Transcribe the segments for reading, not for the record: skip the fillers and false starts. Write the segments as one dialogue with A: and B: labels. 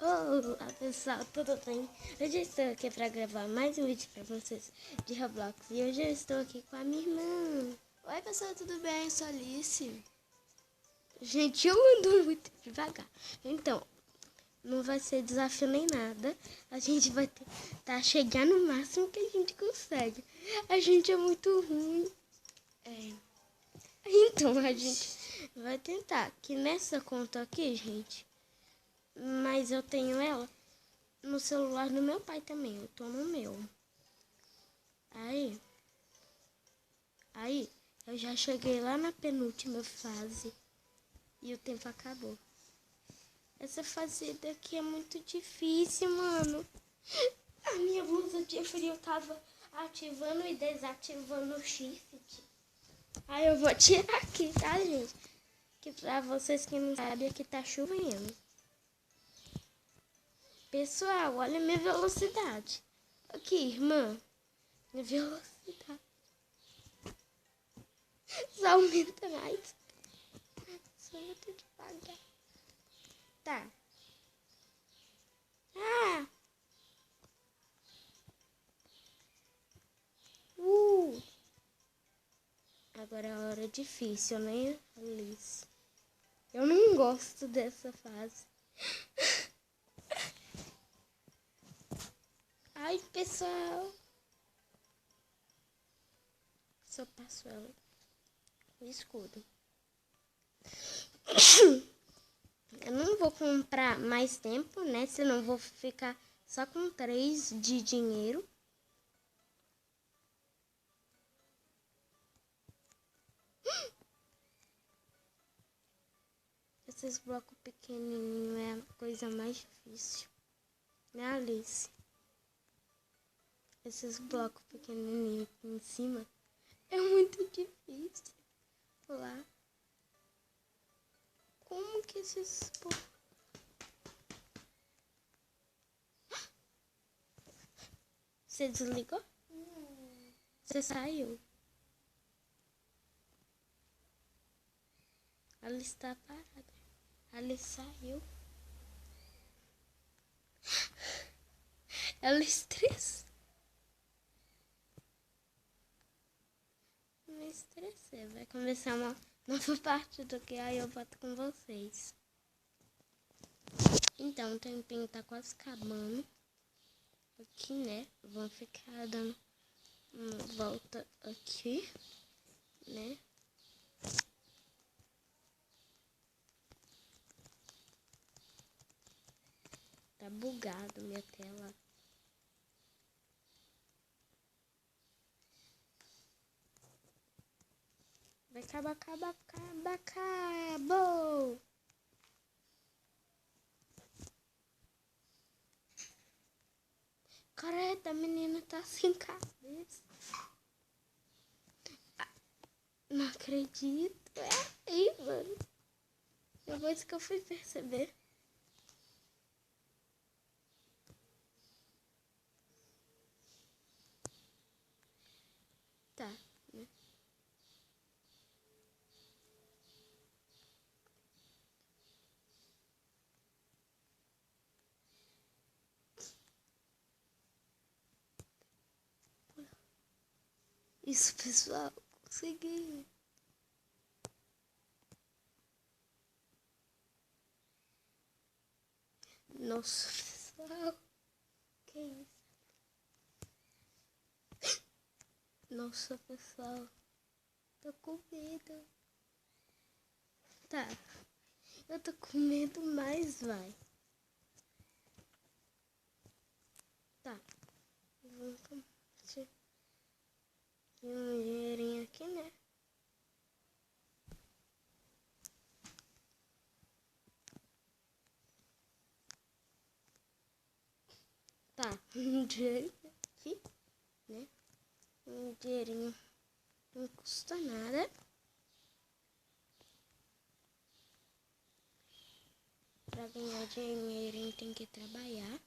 A: Olá pessoal, tudo bem? Hoje eu estou aqui para gravar mais um vídeo para vocês de Roblox e hoje eu estou aqui com a minha irmã.
B: Oi pessoal, tudo bem? Eu sou a Alice.
A: Gente, eu ando muito devagar. Então, não vai ser desafio nem nada. A gente vai tentar chegar no máximo que a gente consegue. A gente é muito ruim. Então, a gente vai tentar. Que nessa conta aqui, gente, mas eu tenho ela no celular do meu pai também. Eu tô no meu. Aí, eu já cheguei lá na penúltima fase e o tempo acabou. Essa fase daqui é muito difícil, mano. A minha blusa de frio tava ativando e desativando o shift. Aí eu vou tirar aqui, tá, gente? Que pra vocês que não sabem, aqui tá chovendo. Pessoal, olha minha velocidade. Aqui, irmã. Minha velocidade. Só aumenta mais. Só muito devagar. Tá. Ah! Agora é a hora difícil, né, Alice? Eu não gosto dessa fase. Ai, pessoal. Só passo ela com escudo. Eu não vou comprar mais tempo, né? Senão vou ficar só com 3 de dinheiro. Esses blocos pequenininhos é a coisa mais difícil. Né, Alice? Esses blocos pequenininhos aqui em cima é muito difícil. Lá. Como que esses... Você desligou? Você saiu? Ela está parada. Ela saiu. Ela estressou. Me estressei. Vai começar uma nova parte do que aí eu boto com vocês. Então, o tempinho tá quase acabando. Aqui, né? Vamos ficar dando uma volta aqui, né? Tá bugado minha tela. Vai acabar, acabou! Careta, a menina tá sem cabeça. Não acredito. É aí, mano. Depois que eu fui perceber. Tá, né? Isso, pessoal. Consegui. Nossa, pessoal. Que isso? Nossa, pessoal. Tô com medo. Tá. Eu tô com medo, mas vai. Tá. Vamos ter um dinheirinho aqui, né? Tá. Um dinheirinho aqui, né? Um dinheirinho não custa nada. Pra ganhar dinheirinho tem que trabalhar.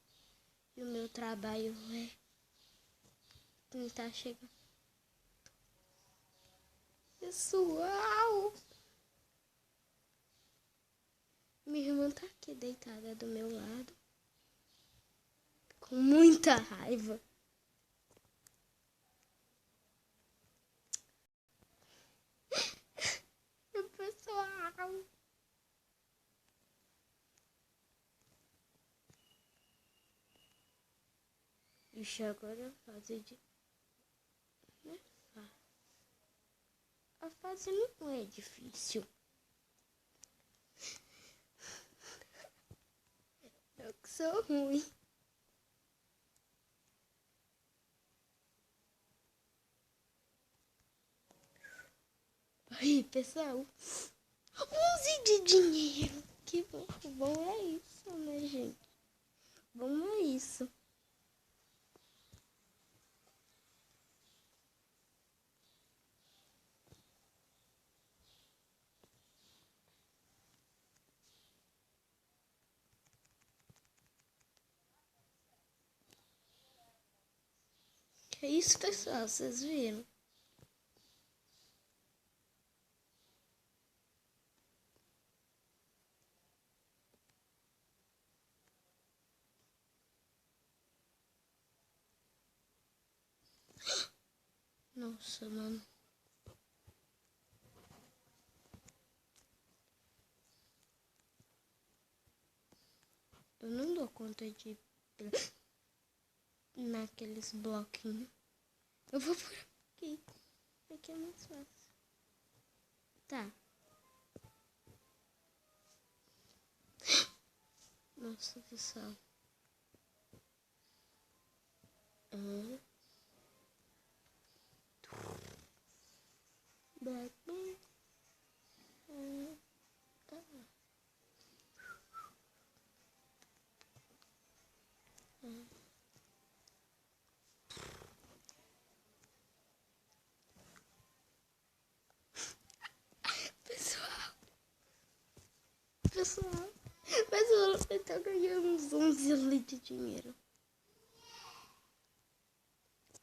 A: E o meu trabalho é tentar chegar. Pessoal! Minha irmã tá aqui deitada do meu lado. com muita raiva. Pessoal. Ixi, agora a fase de... A fase não é difícil. Eu que sou ruim. Aí, pessoal. 11 de dinheiro. Que bom. Bom é isso, né, gente? Bom é isso. Que isso, pessoal? Vocês viram? Nossa, mano. Eu não dou conta de... naqueles bloquinhos. Eu vou por aqui. Aqui é mais fácil. Tá. Nossa, pessoal. Batman. Pessoal, eu tô ganhando uns 11 ali de dinheiro.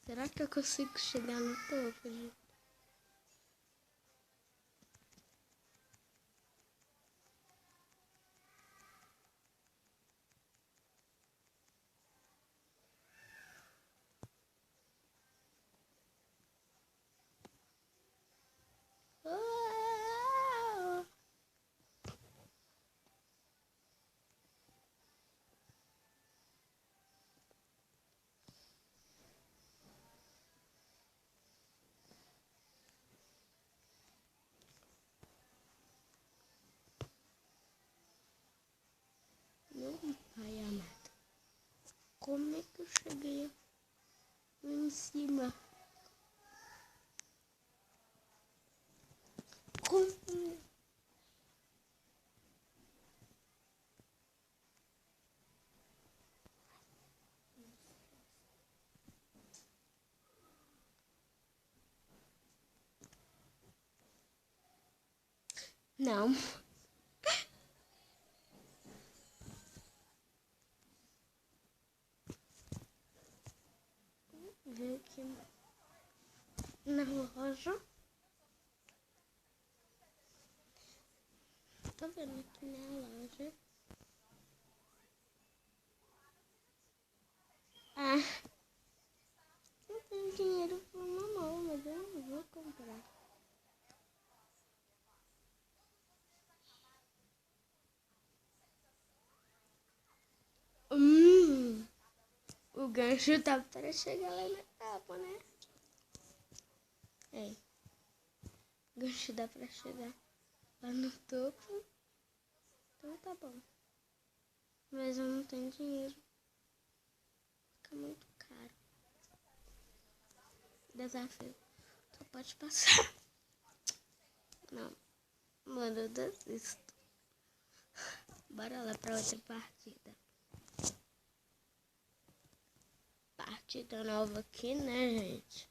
A: Será que eu consigo chegar no topo, gente? Ah! Meu pai amado. Como é que eu cheguei em cima? Como? Não. Vem aqui na loja. Tô vendo aqui na loja. Ah, não tenho dinheiro pra mamão, mas eu não vou comprar. O gancho tá para chegar lá na capa, né? É. O gancho dá pra chegar lá no topo. Então tá bom. Mas eu não tenho dinheiro. Fica muito caro. Desafio. Só pode passar. Não. Mano, eu desisto. Bora lá pra outra partida. Partida nova aqui, né, gente?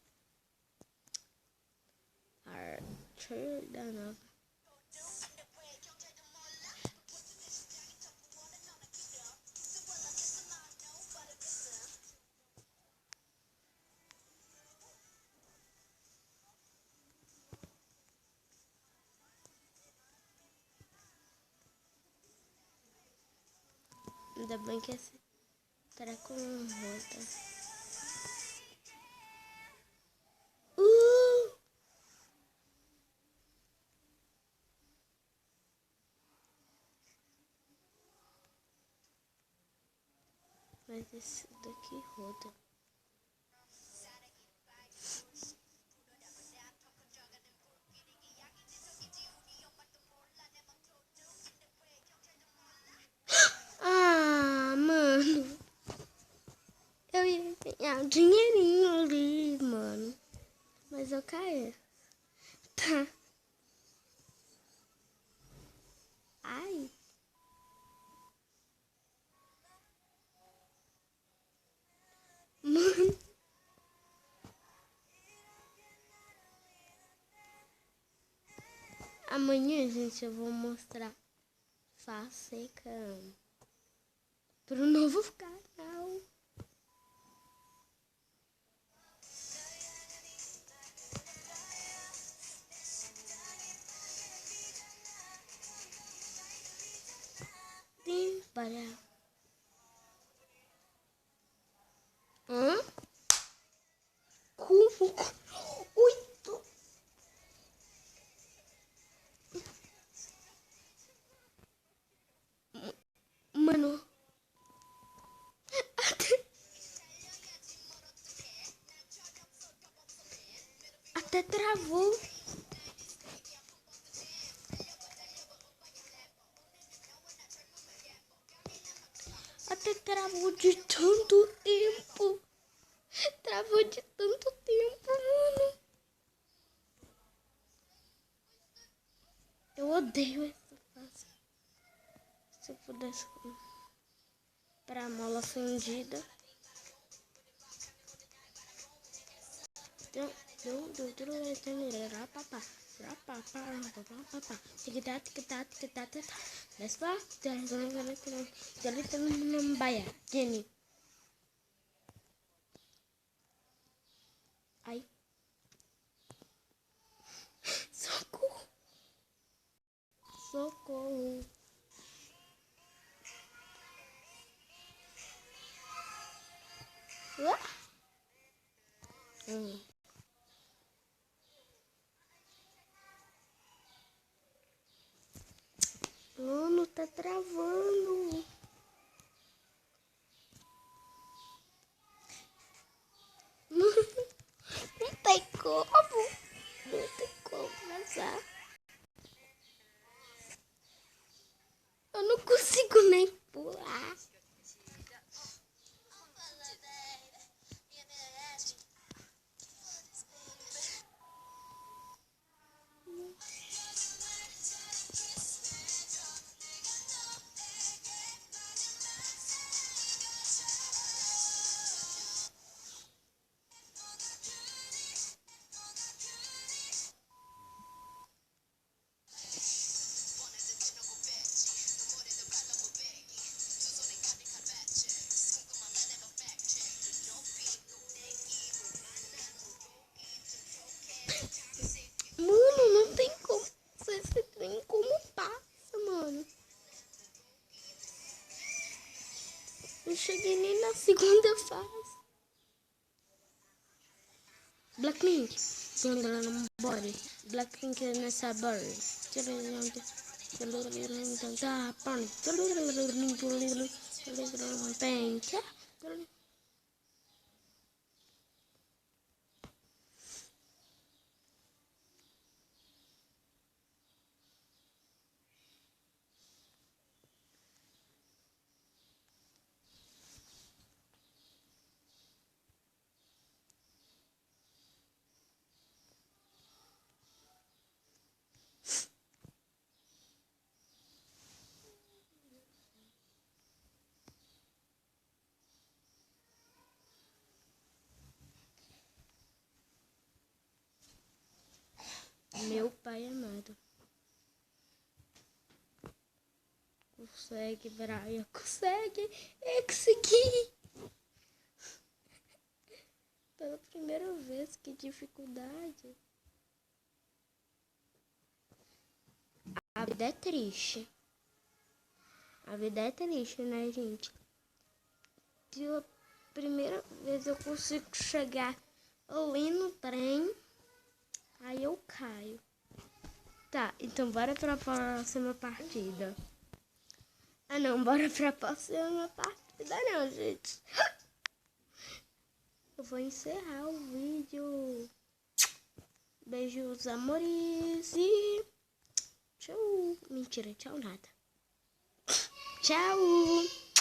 A: Partida nova. Ainda bem que esse Será com roda? Mas esse daqui roda. Ah, mano. Eu ia ganhar um dinheirinho ali, mano. Mas eu caí. Tá. Ai. Mano. Amanhã, gente, eu vou mostrar Facecam pro novo canal. Para. Hã? Como? Oito. Mano. Até travou. Até travou de tanto tempo. Travou de tanto tempo, mano. Eu odeio essa fase. Se eu pudesse pra mola fundida. Ai. Socorro. Socorro. Mano, tá travando. Não tem como. Não tem como vazar. Eu não consigo nem pular. Mano, não tem como. Você tem como passa, mano. Não cheguei nem na segunda fase. Blackpink. Body. Blackpink nessa body. Meu pai amado. Consegue, Brian. Consegue. Eu consegui. Pela primeira vez. Que dificuldade. A vida é triste. A vida é triste, né, gente? pela primeira vez eu consigo chegar ali no trem, aí eu caio. Tá, então bora pra próxima partida. Ah não, bora pra próxima partida não, gente. Eu vou encerrar o vídeo. Beijos, amores, e tchau. Mentira, tchau nada. Tchau.